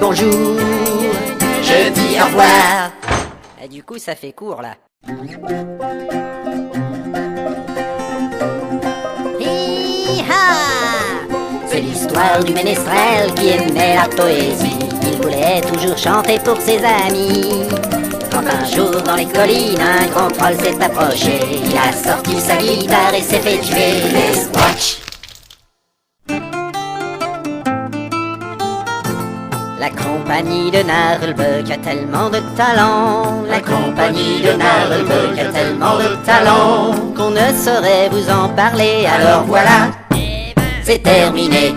bonjour, je dis au revoir. Et du coup ça fait court là. C'est l'histoire du ménestrel qui aimait la poésie. Il voulait toujours chanter pour ses amis. Quand un jour dans les collines un grand troll s'est approché, il a sorti sa guitare et s'est fait tuer. Les Squatch. La compagnie de Narlbuck a tellement de talent. La compagnie de Narlbuck a tellement de talent qu'on ne saurait vous en parler. Alors voilà, c'est terminé.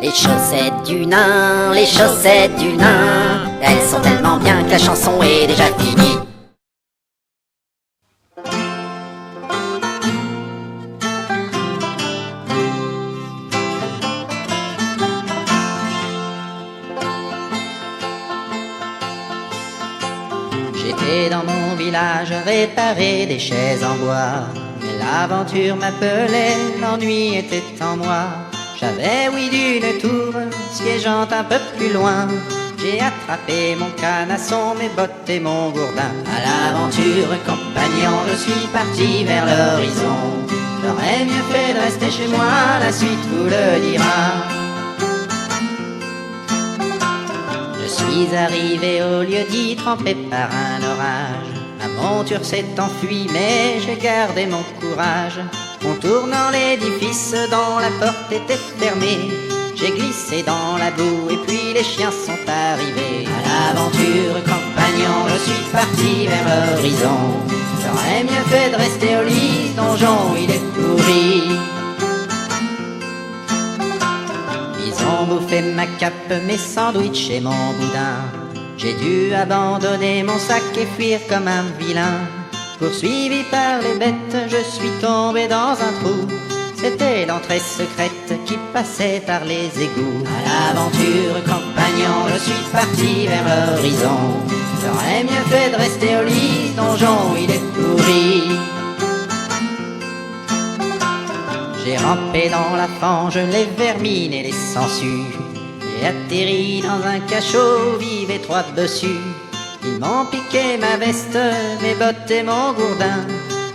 Les chaussettes du nain, les chaussettes du nain, elles sont tellement bien que la chanson est déjà finie. J'étais dans mon village à réparer des chaises en bois, mais l'aventure m'appelait, l'ennui était en moi. J'avais oui d'une tour, siégeant un peu plus loin. J'ai attrapé mon canasson, mes bottes et mon gourdin. À l'aventure, compagnon, je suis parti vers l'horizon. J'aurais mieux fait de rester chez moi, la suite vous le dira. Je suis arrivé au lieu-dit, trempé par un orage. Ma monture s'est enfuie, mais j'ai gardé mon courage. Contournant l'édifice dont la porte était fermée, j'ai glissé dans la boue et puis les chiens sont arrivés. À l'aventure, compagnon, je suis parti vers l'horizon. J'aurais mieux fait de rester au lit, ce donjon il est pourri. Ils ont bouffé ma cape, mes sandwichs et mon boudin. J'ai dû abandonner mon sac et fuir comme un vilain. Poursuivi par les bêtes, je suis tombé dans un trou. C'était l'entrée secrète qui passait par les égouts. À l'aventure, compagnon, je suis parti vers l'horizon. J'aurais mieux fait de rester au lit, ce donjon il est pourri. J'ai rampé dans la fange, les vermines et les sangsues. J'ai atterri dans un cachot, vive et trois bossus. Ils m'ont piqué ma veste, mes bottes et mon gourdin,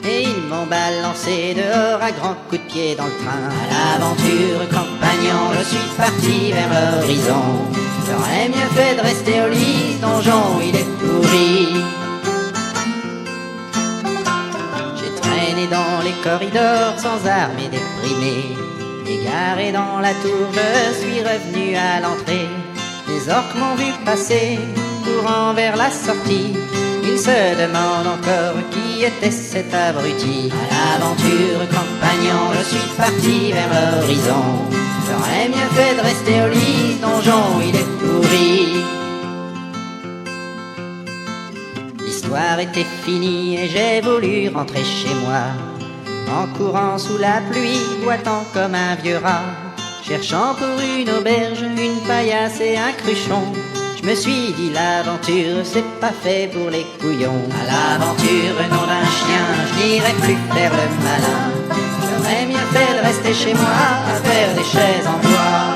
et ils m'ont balancé dehors à grands coups de pied dans le train. À l'aventure, compagnon, je suis parti vers l'horizon. J'aurais mieux fait de rester au lit, ce donjon il est pourri. J'ai traîné dans les corridors sans armes et déprimé. Égaré dans la tour, je suis revenu à l'entrée. Les orques m'ont vu passer, courant vers la sortie. Ils se demandent encore qui était cet abruti. À l'aventure, compagnon, je suis parti vers l'horizon. J'aurais mieux fait de rester au lit, ce donjon il est pourri. L'histoire était finie et j'ai voulu rentrer chez moi, en courant sous la pluie, boitant comme un vieux rat, cherchant pour une auberge, une paillasse et un cruchon. Je me suis dit l'aventure c'est pas fait pour les couillons. À l'aventure, nom d'un chien, je n'irai plus faire le malin. J'aurais mieux fait de rester chez moi à faire des chaises en bois.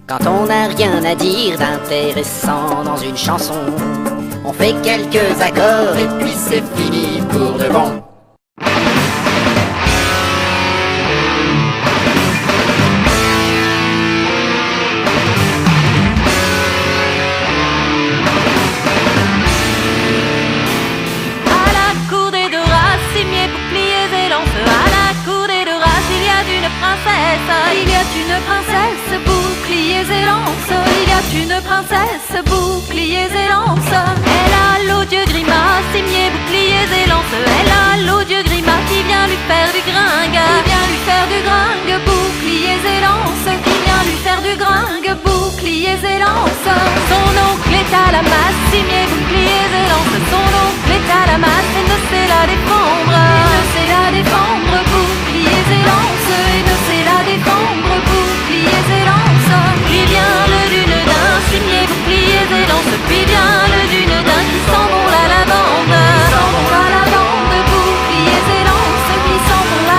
Quand on n'a rien à dire d'intéressant dans une chanson, on fait quelques accords et puis c'est fini pour de bon. Il y a une princesse, boucliers et lance. Il y a une princesse, boucliers et lance. Elle a l'odieux grimace, cimier, boucliers et lance. Elle a l'odieux grimace qui vient lui faire du gringue. Qui vient lui faire du gringue, boucliers et lance. Qui vient lui faire du gringue, boucliers et lance. Son oncle est à la masse, cimier, boucliers et lance. Son oncle est à la masse et ne sait la défendre. Et ne sait la défendre, boucliers et lance. Et ne sait la défendre, boucliers et lance. Puis vient le dune d'un, cimier, boucliers et lance. Puis vient le dune d'un qui sent bon la lavande. Qui sent bon la lavande, boucliers et lance. Qui sent bon la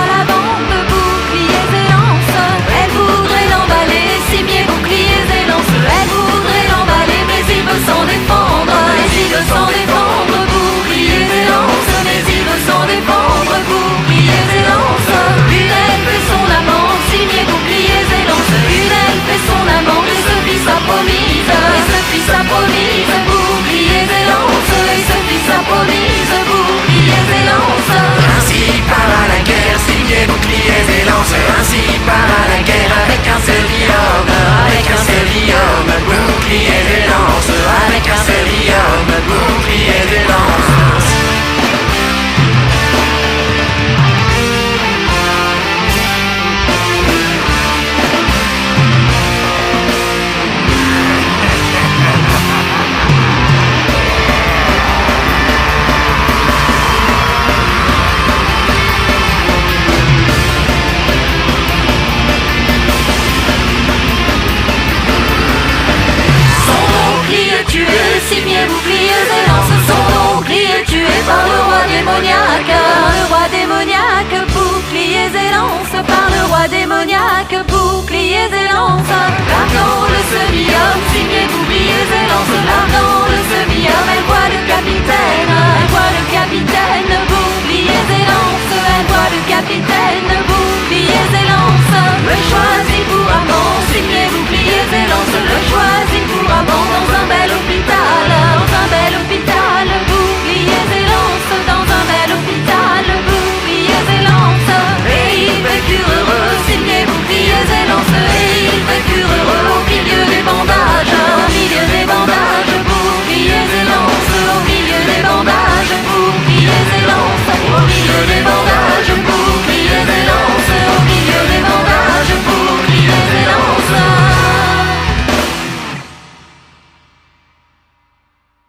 plaques, boucliers et lances. Largant le semi-homme, signé boucliers et lances. Largant le semi-homme, elle voit le capitaine,